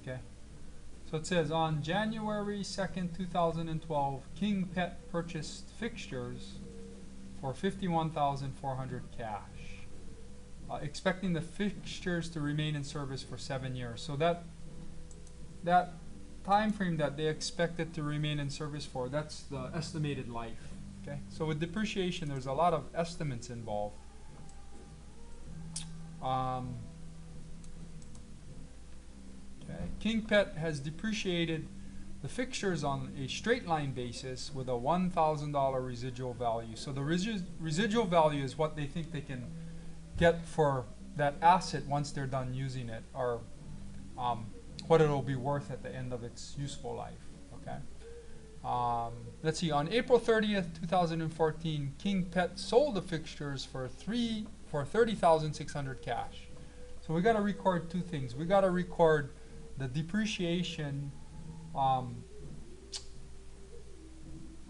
Okay. So it says on January 2nd, 2012, King Pet purchased fixtures for $51,400 cash, expecting the fixtures to remain in service for 7 years. So that time frame that they expect it to remain in service for, that's the estimated life. Okay. So with depreciation, there's a lot of estimates involved. Okay. King Pet has depreciated the fixtures on a straight line basis with a $1,000 residual value. So the residual value is what they think they can get for that asset once they're done using it, or what it'll be worth at the end of its useful life. Okay. Let's see. On April 30th, 2014, King Pet sold the fixtures for $30,600 cash. So we got to record two things. We got to record the depreciation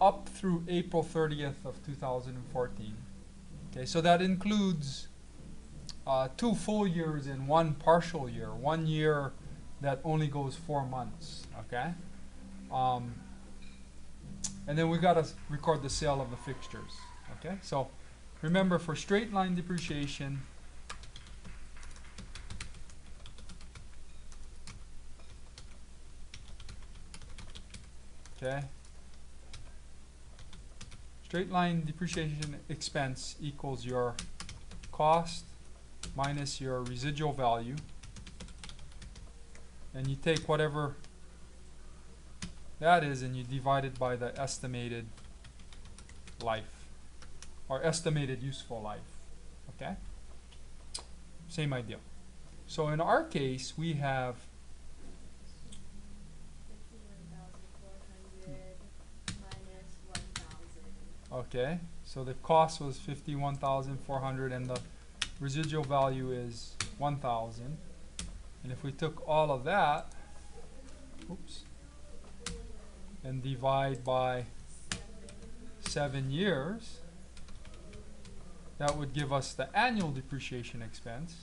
up through April 30th of 2014. Okay, so that includes 2 full years and 1 partial year. 1 year that only goes 4 months. Okay, and then we got to record the sale of the fixtures. Okay, so remember, for straight line depreciation, okay, straight line depreciation expense equals your cost minus your residual value, and you take whatever that is and you divide it by the estimated life, or estimated useful life. Okay, same idea. So in our case, we have 51,400 minus 1,000. okay, so the cost was 51,400 and the residual value is 1,000. And if we took all of that, oops, and divide by 7 years, that would give us the annual depreciation expense.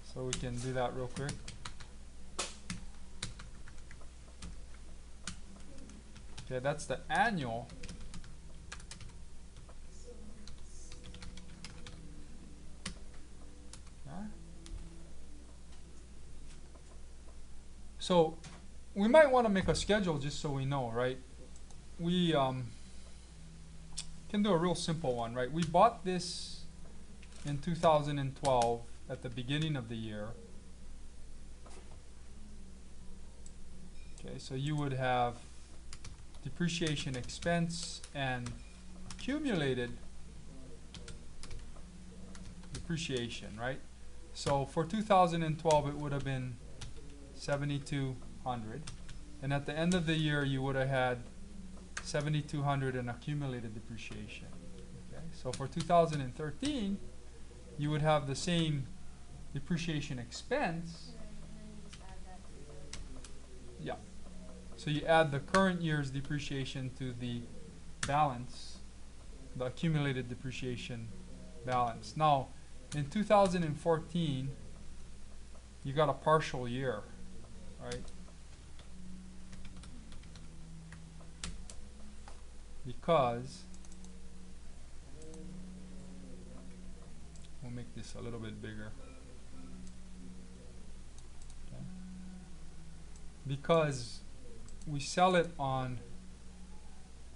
So we can do that real quick. Okay, that's the annual. Okay. So we might want to make a schedule just so we know, right? We can do a real simple one, right? We bought this in 2012 at the beginning of the year. Okay, so you would have depreciation expense and accumulated depreciation, right? So for 2012 it would have been 7,200, and at the end of the year you would have had 7,200 in accumulated depreciation. Okay, so for 2013 you would have the same depreciation expense. Right, and then you just add that to Yeah. So you add the current year's depreciation to the balance, the accumulated depreciation balance. Now, in 2014, you got a partial year, right? Because, we'll make this a little bit bigger. Okay. Because we sell it on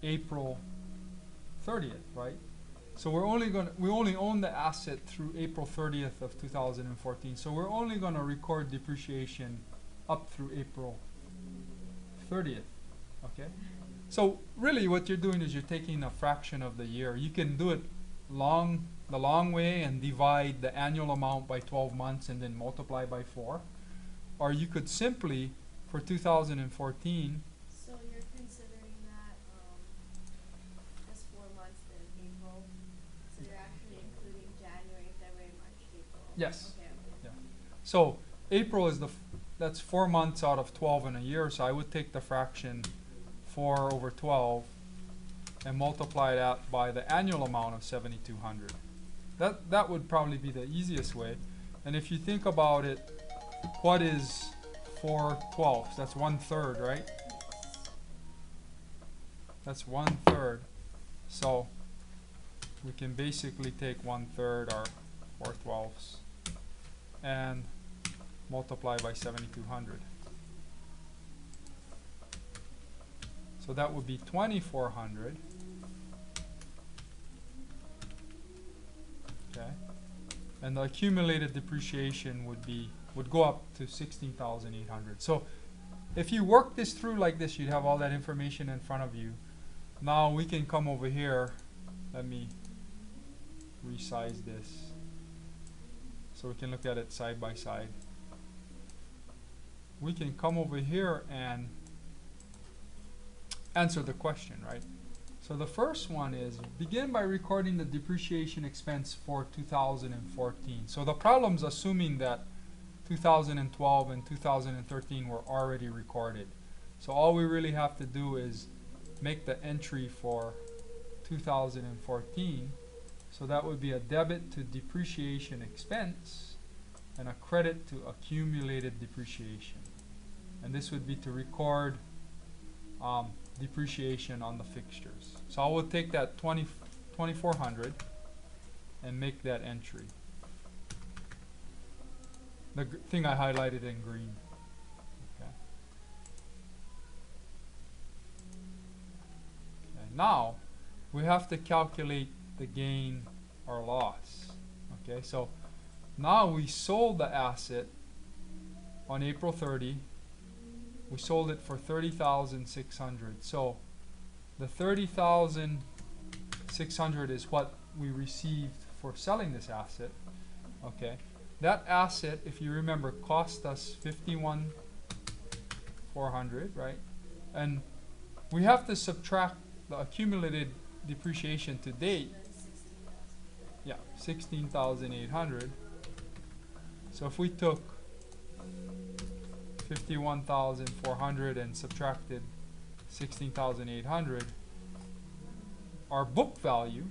April 30th, right? So we only own the asset through April 30th of 2014. So we're only going to record depreciation up through April 30th. Okay? So really what you're doing is you're taking a fraction of the year. You can do it the long way and divide the annual amount by 12 months and then multiply by 4. Or you could simply, for 2014, So you're considering that as 4 months in April. So you're actually including January, February, March, April. yes. Okay. Yeah. So April is that's 4 months out of 12 in a year. So I would take the fraction 4 over 12 and multiply that by the annual amount of 7,200. That would probably be the easiest way. And if you think about it, what is 4/12. That's 1/3, right? That's 1/3. So we can basically take 1/3 or 4/12 and multiply by 7,200. So that would be 2,400. Okay. And the accumulated depreciation would go up to 16,800. So if you work this through like this, you'd have all that information in front of you. Now we can come over here. Let me resize this so we can look at it side by side. We can come over here and answer the question, right? So the first one is begin by recording the depreciation expense for 2014. So the problem's assuming that 2012 and 2013 were already recorded. So all we really have to do is make the entry for 2014. So that would be a debit to depreciation expense and a credit to accumulated depreciation. And this would be to record depreciation on the fixtures. So I will take that 2,400 and make that entry. The thing I highlighted in green. Okay. Okay. Now we have to calculate the gain or loss. Okay, so now we sold the asset on April 30. We sold it for 30,600. So the 30,600 is what we received for selling this asset. Okay. That asset, if you remember, cost us 51,400, right? And we have to subtract the accumulated depreciation to date. Yeah, 16,800. So if we took 51,400 and subtracted 16,800, our book value,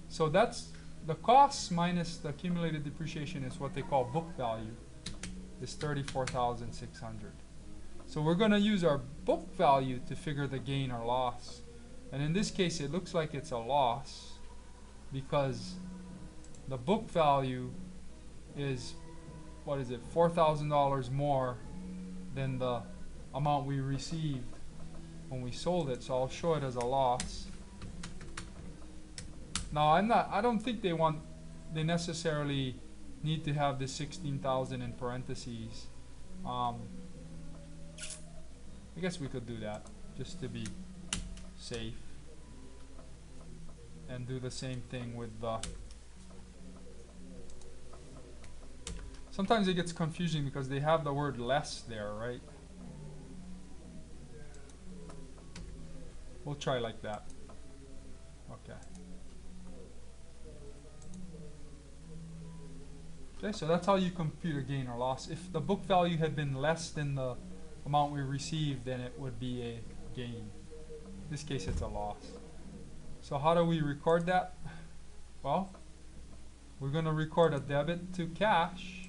so that's the costs minus the accumulated depreciation is what they call book value, is 34,600. So we're going to use our book value to figure the gain or loss. And in this case, it looks like it's a loss because the book value is, what is it, $4,000 more than the amount we received when we sold it. So I'll show it as a loss. Now I don't think they necessarily need to have this 16,000 in parentheses. I guess we could do that just to be safe. And do the same thing with the... Sometimes it gets confusing because they have the word less there, right? We'll try like that. Okay. Okay, so that's how you compute a gain or loss. If the book value had been less than the amount we received, then it would be a gain. In this case, it's a loss. So how do we record that? Well, we're going to record a debit to cash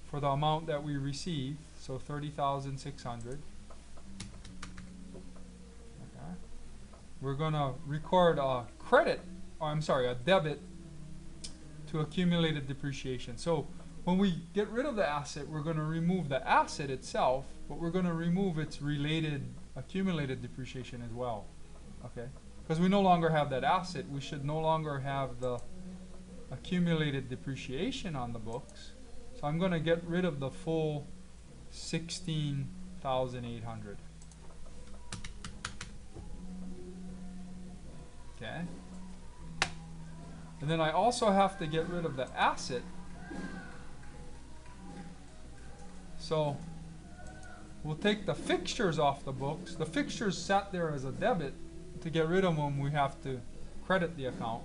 for the amount that we received, so 30,600. Okay. We're going to record a credit, or I'm sorry, a debit to accumulated depreciation. So when we get rid of the asset, we're going to remove the asset itself, but we're going to remove its related accumulated depreciation as well. Okay? Because we no longer have that asset, we should no longer have the accumulated depreciation on the books. So I'm going to get rid of the full 16,800. Okay? And then I also have to get rid of the asset. So we'll take the fixtures off the books. The fixtures sat there as a debit. To get rid of them, we have to credit the account.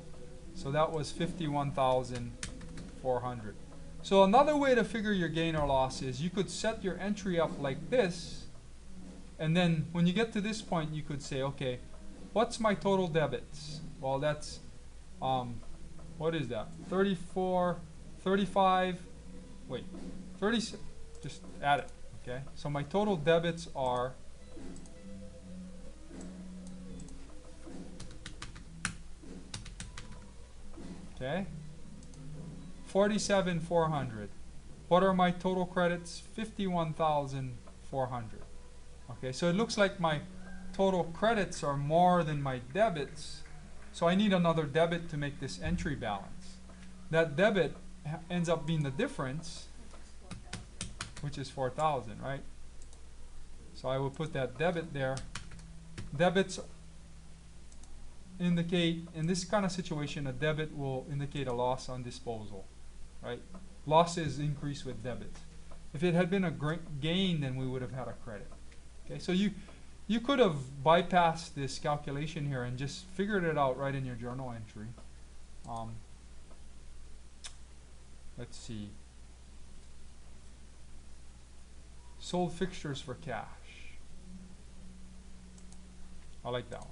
So that was 51,400. So another way to figure your gain or loss is you could set your entry up like this. And then when you get to this point, you could say, okay, what's my total debits? Well, that's, what is that? 34, 35, wait, 36, just add it, Okay, so my total debits are okay, 47,400. What are my total credits? 51,400. Okay, so it looks like my total credits are more than my debits. So I need another debit to make this entry balance. That debit ends up being the difference, which is 4,000, right? So I will put that debit there. Debits indicate, in this kind of situation, a debit will indicate a loss on disposal, right? Losses increase with debits. If it had been a gain, then we would have had a credit. Okay, so you could have bypassed this calculation here and just figured it out right in your journal entry. Let's see. Sold fixtures for cash. I like that one.